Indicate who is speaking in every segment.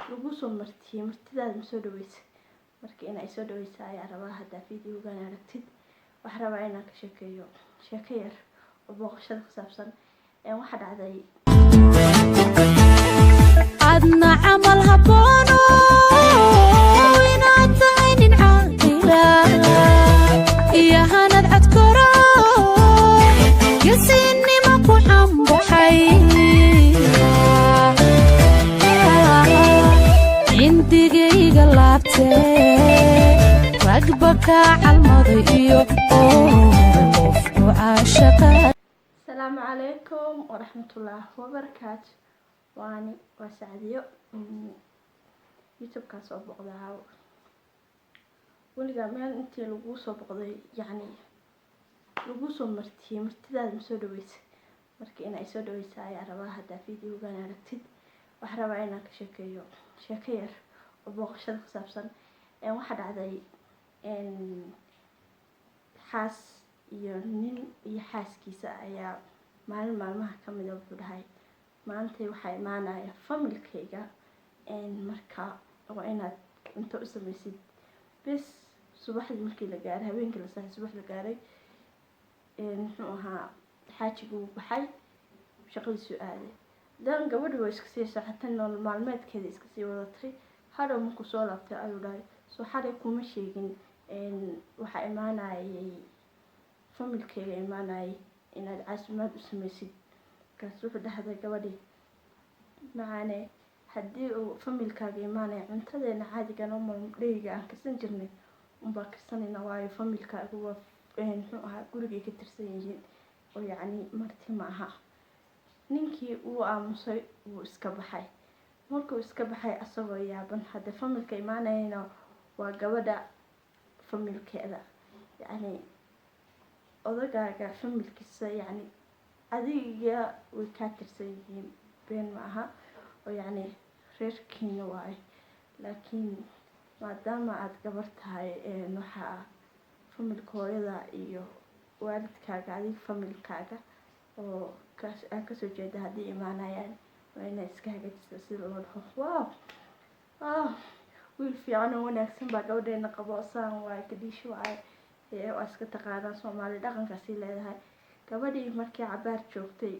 Speaker 1: lagu soo martiyay martidaada ma soo dhaweysa marka inay soo dhaweysa ayaa rabaa hadda videogan aragtid waxaan rabaa inaan ka sheekeeyo sheeko yar oo booqashada ku saabsan waxa dhacday adna camal haboono inaad tahay nin caaqila iyo hanad cadkoro yasinima ku xambaxay indigayga laabtee ragba kaa calmaday iyo qofku caashaqa. Asalaamu calaykum waraxmatullaahi wabarakaatu. waa Sacdiyo youtube-kaas oo boqdaa weligaa meel intii lagu soo boqday yacni lagu soo martiyay martidaada ma soo dhaweysa marka inay soo dhaweysa ayaa rabaa hadda videogan aragtid waxaan rabaa inaan ka sheekeeyo sheeko yar oo booqashada ku saabsan waxa dhacday xaas iyo nin iyo xaaskiisa ayaa maalin maalmaha ka mid ah wuxuu dhahay maanta waxaa imaanaya familkayga marka waa inaad cunto u samaysid bes subaxdii markii la gaaray habeenkii la saxay subax la gaaray muxuu ahaa xaajigu baxay shaqadiisu aaday dan gabadhu way iska sii socotay nolol maalmeedkeeda iska sii wadatay hadhow markuu soo laabtay ayuu dhahay soo xalay kuma sheegin waxaa imaanayay familkayga imaanayay inaad caafimaad u samaysid markaas wuxuu dhahday gabadhii macaane haddii uu familkaaga imaanaya cuntadeena caadiga normal dhayga aan karsan jirnay unbaa karsanayna waayo familkaaga waa muxuu ahaa gurigay ka tirsan yihiin oo yacni marti ma aha. ninkii wuu aamusay wuu iska baxay markuu iska baxay asagoo yaaban hadda familka imaanayana waa gabadha familkeeda yacni odagaaga familkiisa yacni adiga way kaa tirsan yihiin been ma aha oo yacni reerkiina waaye laakiin maadaama aad gabar tahay waxaa familka hooyada iyo waalidkaaga adiga familkaaga oo aad kasoo jeeda haddii imaanayaan waa inaad iska hagaajisa sida loo dhaho wow wiil fiican oo wanaagsan baa gabadheena qabo saan waaye kadhiisho waaye waa iska taqaanaa Soomaali dhaqankaasi leedahay. gabadhii markii cabaar joogtay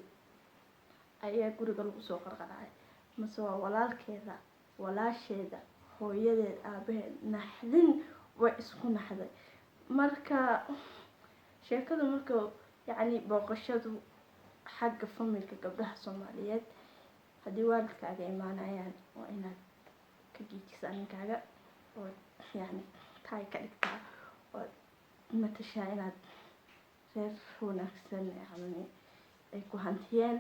Speaker 1: ayaa guriga lagu soo qarqaracay mase waa walaalkeeda walaasheeda hooyadeed aabaheed naxdin way isku naxday marka sheekadu marka yacni booqashadu xagga familka gabdhaha Soomaaliyeed haddii waalidkaaga imaanayaan waa inaad ka giijisaa ninkaaga oo yacni taay ka dhigtaa oo matashaa inaad reer wanaagsan yacni ay ku hantiyeen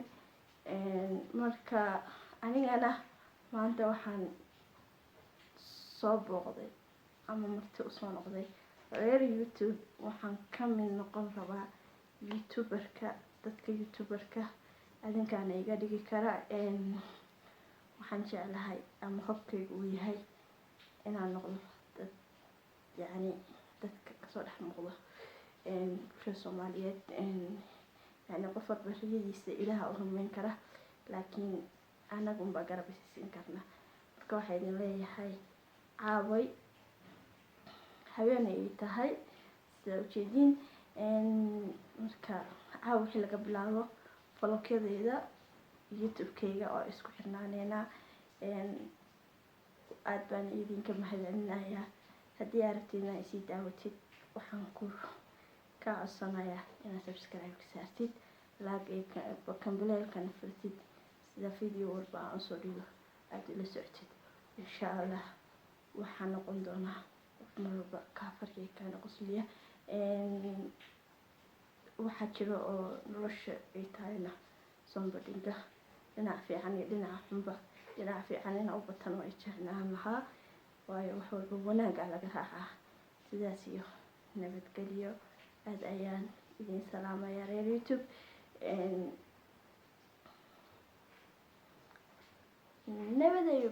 Speaker 1: marka anigana maanta waxaan soo booqday ama marti u soo noqday reer YouTube waxaan ka mid noqon rabaa youtuberka dadka youtuberka adinkaana iga dhigi kara waxaan jeclahay ama hobkayga uu yahay inaan noqdo dad yacni dadka kasoo dhex muuqdo bulshada Soomaaliyeed yacni qof walba riyadiisa ilaaha u rumayn kara laakiin anaga unbaa garab isiin karna marka waxaa idin leeyahay caaway habeen ay tahay sida ujeediin marka caawa wixii laga bilaabo vlogyadeeda youtube-kayga oo isku xirnaaneyna aad baan idinka mahadcelinayaa haddii aragtid inaad isii daawatid waxaan ku kaa codsanayaa inaad subscribe ka saartid like kambileelkana furtid sida video walba aan usoo dhigo aad ila socotid insha allah waxaa noqon doonaa qof marwalba kaa farxiya kaana qosliya waxaa jiro oo nolosha ay tahayna sombadhinga dhinac fiican iyo dhinaca xunba dhinaca fiican ina u batan oo ay jeclaan lahaa waayo wax walba wanaaga laga raacaa sidaas iyo nabadgelyo aad ayaan idin salaamayaa reer YouTube nabadgelyo.